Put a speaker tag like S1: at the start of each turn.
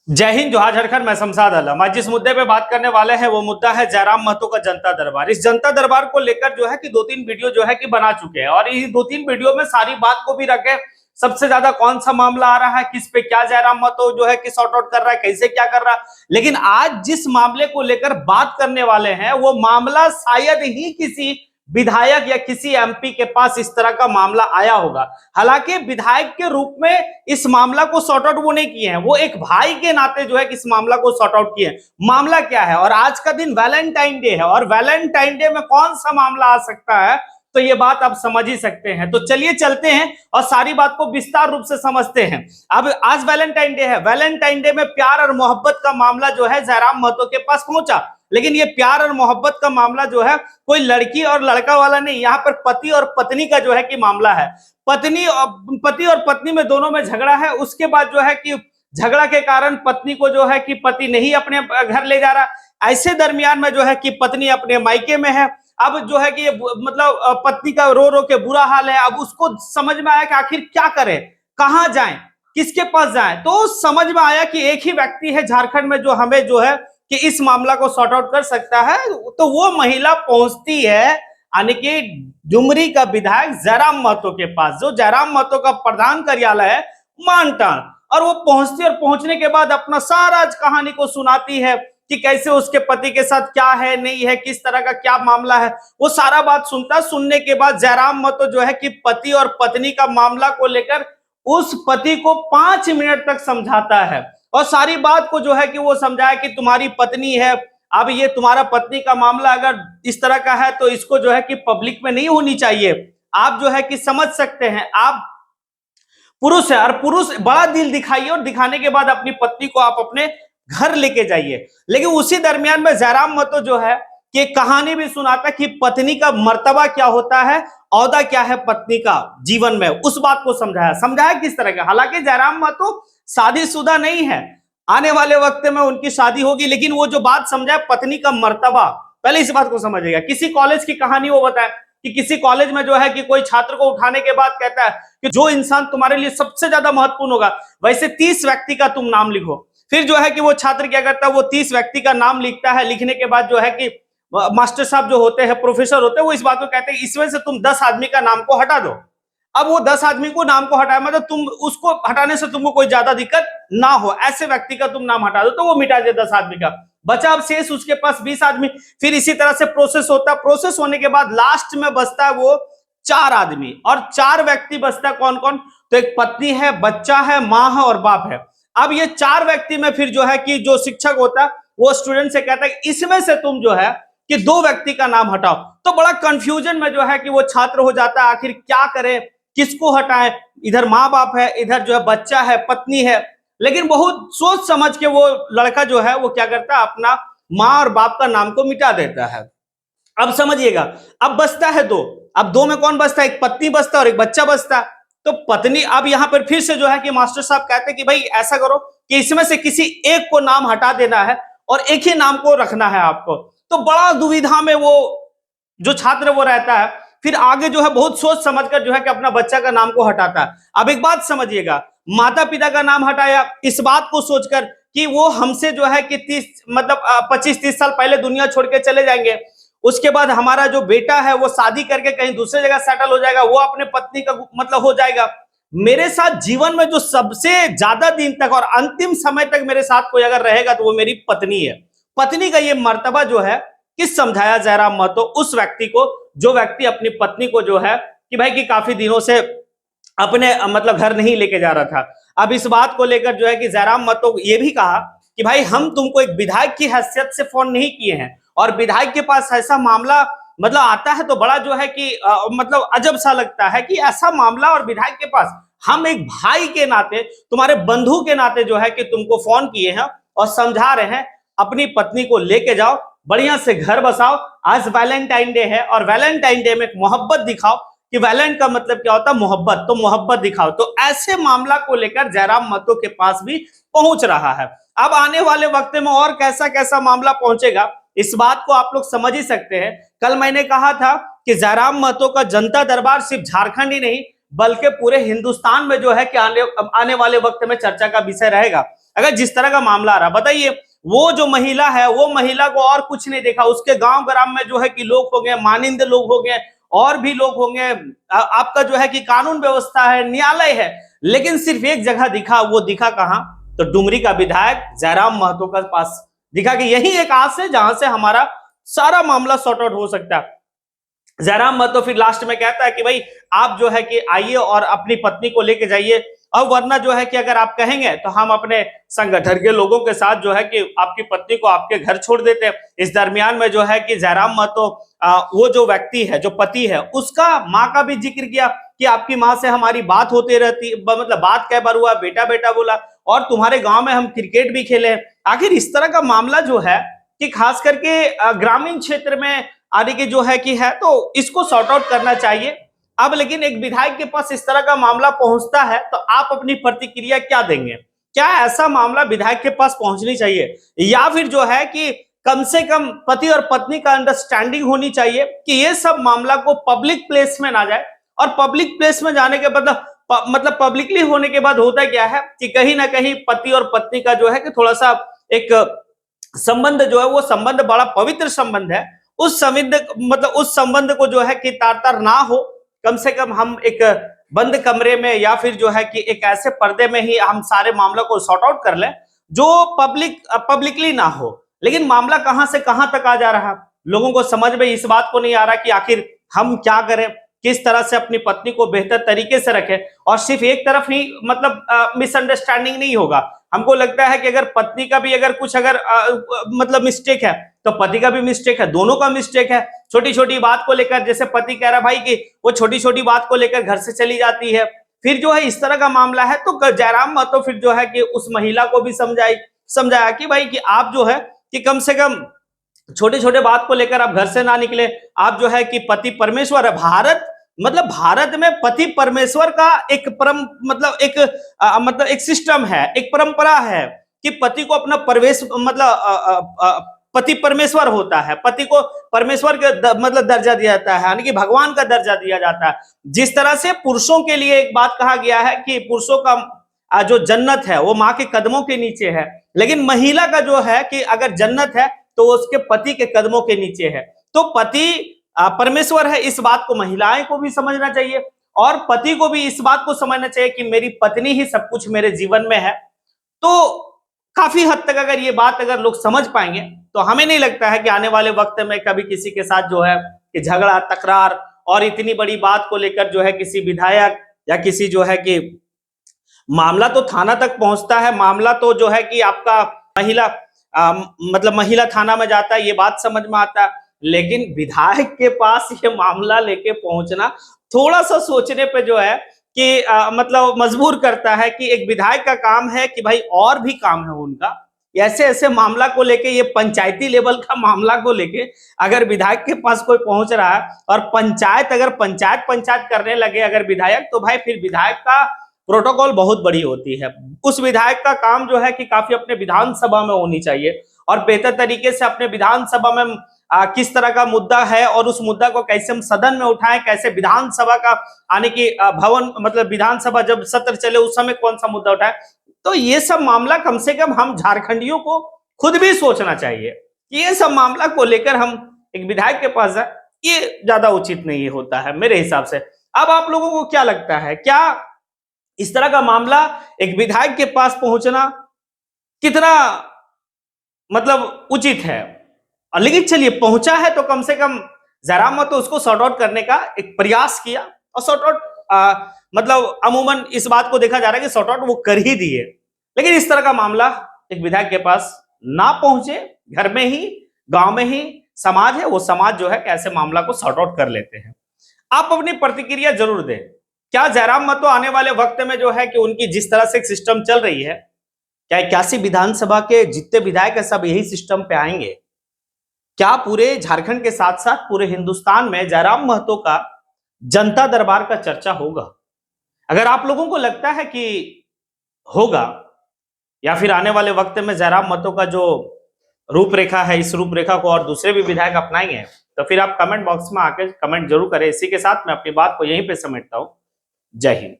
S1: जय हिंद, जोहार, झारखंड। मैं शमशाद आलम। आज जिस मुद्दे पे बात करने वाले हैं वो मुद्दा है जयराम महतो का जनता दरबार। इस जनता दरबार को लेकर जो है कि दो तीन वीडियो जो है कि बना चुके हैं और इस दो तीन वीडियो में सारी बात को भी रखे। सबसे ज्यादा कौन सा मामला आ रहा है, किस पे क्या जयराम महतो जो है कि सॉर्ट आउट कर रहा है, कैसे क्या कर रहा है। लेकिन आज जिस मामले को लेकर बात करने वाले हैं वो मामला शायद ही किसी विधायक या किसी एमपी के पास इस तरह का मामला आया होगा। हालांकि विधायक के रूप में इस मामला को सॉर्ट आउट वो नहीं किए हैं, वो एक भाई के नाते जो है कि इस मामला को सॉर्ट आउट किए हैं। मामला क्या है, और आज का दिन वैलेंटाइन डे है और वैलेंटाइन डे में कौन सा मामला आ सकता है, तो ये बात आप समझ ही सकते हैं। तो चलिए चलते हैं और सारी बात को विस्तार रूप से समझते हैं। अब आज वैलेंटाइन डे है, वैलेंटाइन डे में प्यार और मोहब्बत का मामला जो है जयराम महतो के पास पहुंचा। लेकिन ये प्यार और मोहब्बत का मामला जो है कोई लड़की और लड़का वाला नहीं, यहाँ पर पति और पत्नी का जो है कि मामला है। पति और पत्नी में दोनों में झगड़ा है। उसके बाद जो है कि झगड़ा के कारण पत्नी को जो है कि पति नहीं अपने घर ले जा रहा। ऐसे दरमियान में जो है कि पत्नी अपने मायके में है। अब जो है कि मतलब पत्नी का रो रो के बुरा हाल है। अब उसको समझ में आया कि आखिर क्या करे, कहाँ जाए, किसके पास जाए। तो समझ में आया कि एक ही व्यक्ति है झारखंड में जो हमें जो है कि इस मामला को सॉर्ट आउट कर सकता है। तो वो महिला पहुंचती है यानी कि डुमरी का विधायक जयराम महतो के पास, जो जयराम महतो का प्रधान कार्यालय है मानटान। और वो पहुंचती और पहुंचने के बाद अपना सारा कहानी को सुनाती है कि कैसे उसके पति के साथ क्या है, नहीं है, किस तरह का क्या मामला है। वो सारा बात सुनता। सुनने के बाद जयराम महतो जो है कि पति और पत्नी का मामला को लेकर उस पति को 5 मिनट तक समझाता है और सारी बात को जो है कि वो समझाया कि तुम्हारी पत्नी है, अब ये तुम्हारा पत्नी का मामला अगर इस तरह का है तो इसको जो है कि पब्लिक में नहीं होनी चाहिए। आप जो है कि समझ सकते हैं, आप पुरुष है और पुरुष बड़ा दिल दिखाइए और दिखाने के बाद अपनी पत्नी को आप अपने घर लेके जाइए। लेकिन उसी दरमियान में जयराम महतो जो है कि कहानी भी सुनाता कि पत्नी का मर्तबा क्या होता है, औहदा क्या है पत्नी का जीवन में, उस बात को समझाया किस तरह का। हालांकि जयराम महतो शादीशुदा नहीं है, आने वाले वक्त में उनकी शादी होगी। लेकिन वो जो बात समझाए पत्नी का मर्तबा, पहले इस बात को समझिएगा। किसी कॉलेज की कहानी वो बताए कि किसी कॉलेज में जो है कि कोई छात्र को उठाने के बाद कहता है कि जो इंसान तुम्हारे लिए सबसे ज्यादा महत्वपूर्ण होगा वैसे 30 व्यक्ति का तुम नाम लिखो। फिर जो है कि वो छात्र क्या करता है, वो 30 व्यक्ति का नाम लिखता है। लिखने के बाद जो है कि मास्टर साहब जो होते हैं, प्रोफेसर होते हैं, वो इस बात को कहते हैं इसमें से तुम 10 आदमी का नाम को हटा दो। अब वो 10 आदमी को नाम को हटाया, मतलब तुम उसको हटाने से तुमको कोई ज्यादा दिक्कत ना हो, ऐसे व्यक्ति का तुम नाम हटा दो। तो वो मिटा दे 10 आदमी का, बचा अब शेष उसके पास 20 आदमी। फिर इसी तरह से प्रोसेस होता है। प्रोसेस होने के बाद लास्ट में बचता है वो 4 आदमी, और 4 व्यक्ति बचता है। कौन कौन? तो एक पत्नी है, बच्चा है, माँ है और बाप है। अब ये 4 व्यक्ति में फिर जो है कि जो शिक्षक होता है वो स्टूडेंट से कहता है इसमें से तुम जो है कि 2 व्यक्ति का नाम हटाओ। तो बड़ा कंफ्यूजन में जो है कि वो छात्र हो जाता है, आखिर क्या करे, किसको हटाएं। इधर माँ बाप है, इधर जो है बच्चा है, पत्नी है। लेकिन बहुत सोच समझ के वो लड़का जो है वो क्या करता है, अपना माँ और बाप का नाम को मिटा देता है। अब समझिएगा, अब बचता है 2। अब 2 में कौन बचता है? एक पत्नी बचता है और एक बच्चा बचता है। तो पत्नी, अब यहां पर फिर से जो है कि मास्टर साहब कहते हैं कि भाई ऐसा करो कि इसमें से किसी एक को नाम हटा देना है और एक ही नाम को रखना है आपको। तो बड़ा दुविधा में वो जो छात्र वो रहता है। फिर आगे जो है बहुत सोच समझकर जो है कि अपना बच्चा का नाम को हटाता है। अब एक बात समझिएगा, माता पिता का नाम हटाया इस बात को सोचकर कि वो हमसे जो है कि 30 मतलब 25-30 साल पहले दुनिया छोड़ के चले जाएंगे। उसके बाद हमारा जो बेटा है वो शादी करके कहीं दूसरे जगह सेटल हो जाएगा, वो अपने पत्नी का मतलब हो जाएगा। मेरे साथ जीवन में जो सबसे ज्यादा दिन तक और अंतिम समय तक मेरे साथ कोई अगर रहेगा तो वो मेरी पत्नी है। पत्नी का ये मर्तबा जो है किस समझाया जयराम महतो उस व्यक्ति को, जो व्यक्ति अपनी पत्नी को जो है कि भाई कि काफी दिनों से अपने मतलब घर नहीं लेके जा रहा था। अब इस बात को लेकर जो है कि जयराम महतो ये भी कहा कि भाई हम तुमको एक विधायक की हैसियत से फोन नहीं किए हैं, और विधायक के पास ऐसा मामला मतलब आता है तो बड़ा जो है कि मतलब अजब सा लगता है कि ऐसा मामला और विधायक के पास। हम एक भाई के नाते, तुम्हारे बंधु के नाते जो है कि तुमको फोन किए हैं और समझा रहे हैं अपनी पत्नी को लेके जाओ, बढ़िया से घर बसाओ। आज वैलेंटाइन डे है और वैलेंटाइन डे में मोहब्बत दिखाओ कि वैलेंट का मतलब क्या होता है, मोहब्बत, तो मोहब्बत दिखाओ। तो ऐसे मामला को लेकर जयराम महतो के पास भी पहुंच रहा है। अब आने वाले वक्त में और कैसा कैसा मामला पहुंचेगा इस बात को आप लोग समझ ही सकते हैं। कल मैंने कहा था कि जयराम महतो का जनता दरबार सिर्फ झारखंड ही नहीं बल्कि पूरे हिंदुस्तान में जो है कि आने वाले वक्त में चर्चा का विषय रहेगा। अगर जिस तरह का मामला आ रहा, बताइए वो जो महिला है, वो महिला को और कुछ नहीं देखा, उसके गांव ग्राम में जो है कि लोग हो गए, मानिंद लोग हो गए, और भी लोग होंगे, आपका जो है कि कानून व्यवस्था है, न्यायालय है, लेकिन सिर्फ एक जगह दिखा, वो दिखा कहां? तो डुमरी का विधायक जयराम महतो के पास दिखा कि यही एक आस है जहां से हमारा सारा मामला सॉर्ट आउट हो सकता है। जयराम महतो फिर लास्ट में कहता है कि भाई आप जो है कि आइए और अपनी पत्नी को लेके जाइए, और वरना जो है कि अगर आप कहेंगे तो हम अपने संगठन के लोगों के साथ जो है कि आपकी पत्नी को आपके घर छोड़ देते हैं। इस दरमियान में जो है कि जयराम महतो वो जो व्यक्ति है, जो पति है, उसका माँ का भी जिक्र किया कि आपकी माँ से हमारी बात होती रहती, मतलब बात कई बार हुआ, बेटा बेटा बोला, और तुम्हारे गांव में हम क्रिकेट भी खेले हैं। आखिर इस तरह का मामला जो है कि खास करके ग्रामीण क्षेत्र में आने की जो है कि है, तो इसको सॉर्ट आउट करना चाहिए। अब लेकिन एक विधायक के पास इस तरह का मामला पहुंचता है तो आप अपनी प्रतिक्रिया क्या देंगे? क्या ऐसा मामला विधायक के पास पहुंचनी चाहिए, या फिर जो है कि कम से कम पति और पत्नी का अंडरस्टैंडिंग होनी चाहिए कि ये सब मामला को पब्लिक प्लेस में ना जाए, और पब्लिक प्लेस में जाने के मतलब पब्लिकली होने के बाद होता क्या है कि कहीं ना कहीं पति और पत्नी का जो है कि थोड़ा सा एक संबंध जो है, वो संबंध बड़ा पवित्र संबंध है, उस संबंध मतलब उस संबंध को जो है कि तार तार ना हो, कम से कम हम एक बंद कमरे में या फिर जो है कि एक ऐसे पर्दे में ही हम सारे मामलों को सॉर्ट आउट कर लें जो पब्लिकली ना हो। लेकिन मामला कहां से कहां तक आ जा रहा, लोगों को समझ में इस बात को नहीं आ रहा कि आखिर हम क्या करें, किस तरह से अपनी पत्नी को बेहतर तरीके से रखें, और सिर्फ एक तरफ ही मतलब मिसअंडरस्टैंडिंग नहीं होगा। हमको लगता है कि अगर पत्नी का भी अगर कुछ अगर मतलब मिस्टेक है तो पति का भी मिस्टेक है, दोनों का मिस्टेक है। छोटी छोटी बात को लेकर, जैसे पति कह रहा भाई कि वो छोटी छोटी बात को लेकर घर से चली जाती है, फिर जो है इस तरह का मामला है, तो जयराम महतो फिर जो है कि उस महिला को भी समझाया कि भाई कि आप जो है कि कम से कम छोटे छोटे बात को लेकर आप घर से ना निकले, आप जो है कि पति परमेश्वर है। भारत में पति परमेश्वर का एक मतलब एक सिस्टम है, एक परंपरा है कि पति को अपना प्रवेश पति परमेश्वर होता है, पति को परमेश्वर का मतलब दर्जा दिया जाता है, यानी कि भगवान का दर्जा दिया जाता है। जिस तरह से पुरुषों के लिए एक बात कहा गया है कि पुरुषों का जो जन्नत है वो माँ के कदमों के नीचे है, लेकिन महिला का जो है कि अगर जन्नत है तो उसके पति के कदमों के नीचे है। तो पति परमेश्वर है, इस बात को महिलाएं को भी समझना चाहिए, और पति को भी इस बात को समझना चाहिए कि मेरी पत्नी ही सब कुछ मेरे जीवन में है। तो काफी हद तक अगर ये बात अगर लोग समझ पाएंगे तो हमें नहीं लगता है कि आने वाले वक्त में कभी किसी के साथ जो है कि झगड़ा तकरार और इतनी बड़ी बात को लेकर जो है किसी विधायक या किसी जो है कि मामला तो थाना तक पहुंचता है, मामला तो जो है कि आपका महिला थाना में जाता है, ये बात समझ में आता है, लेकिन विधायक के पास ये मामला लेके पहुंचना थोड़ा सा सोचने पे जो है कि मतलब मजबूर करता है कि एक विधायक का काम है कि भाई और भी काम है उनका, ऐसे ऐसे मामला को लेके, ये पंचायती लेवल का मामला को लेके अगर विधायक के पास कोई पहुंच रहा है और पंचायत करने लगे अगर विधायक, तो भाई फिर विधायक का प्रोटोकॉल बहुत बड़ी होती है। उस विधायक का काम जो है कि काफी अपने विधानसभा में होनी चाहिए और बेहतर तरीके से अपने विधानसभा में किस तरह का मुद्दा है और उस मुद्दा को कैसे हम सदन में उठाएं, कैसे विधानसभा का आने की भवन मतलब विधानसभा जब सत्र चले उस समय कौन सा मुद्दा उठाए। तो ये सब मामला कम से कम हम झारखंडियों को खुद भी सोचना चाहिए कि ये सब मामला को लेकर हम एक विधायक के पास जाए, ये ज्यादा उचित नहीं होता है मेरे हिसाब से। अब आप लोगों को क्या लगता है, क्या इस तरह का मामला एक विधायक के पास पहुंचना कितना मतलब उचित है? लेकिन चलिए पहुंचा है तो कम से कम जयराम महतो तो उसको सॉर्ट आउट करने का एक प्रयास किया और सॉर्ट आउट मतलब अमूमन इस बात को देखा जा रहा है कि सॉर्ट आउट वो कर ही दिए। लेकिन इस तरह का मामला एक विधायक के पास ना पहुंचे, घर में ही गांव में ही समाज है, वो समाज जो है कैसे मामला को सॉर्ट आउट कर लेते हैं। आप अपनी प्रतिक्रिया जरूर दें। क्या जयराम महतो आने वाले वक्त में जो है कि उनकी जिस तरह से एक सिस्टम चल रही है, क्या 81 विधानसभा के जितने विधायक है सब यही सिस्टम पे आएंगे? क्या पूरे झारखंड के साथ साथ पूरे हिंदुस्तान में जयराम महतो का जनता दरबार का चर्चा होगा? अगर आप लोगों को लगता है कि होगा या फिर आने वाले वक्त में जयराम महतो का जो रूपरेखा है इस रूपरेखा को और दूसरे भी विधायक अपनाएंगे, तो फिर आप कमेंट बॉक्स में आकर कमेंट जरूर करें। इसी के साथ मैं अपनी बात को यहीं पे समेटता हूं। जय हिंद।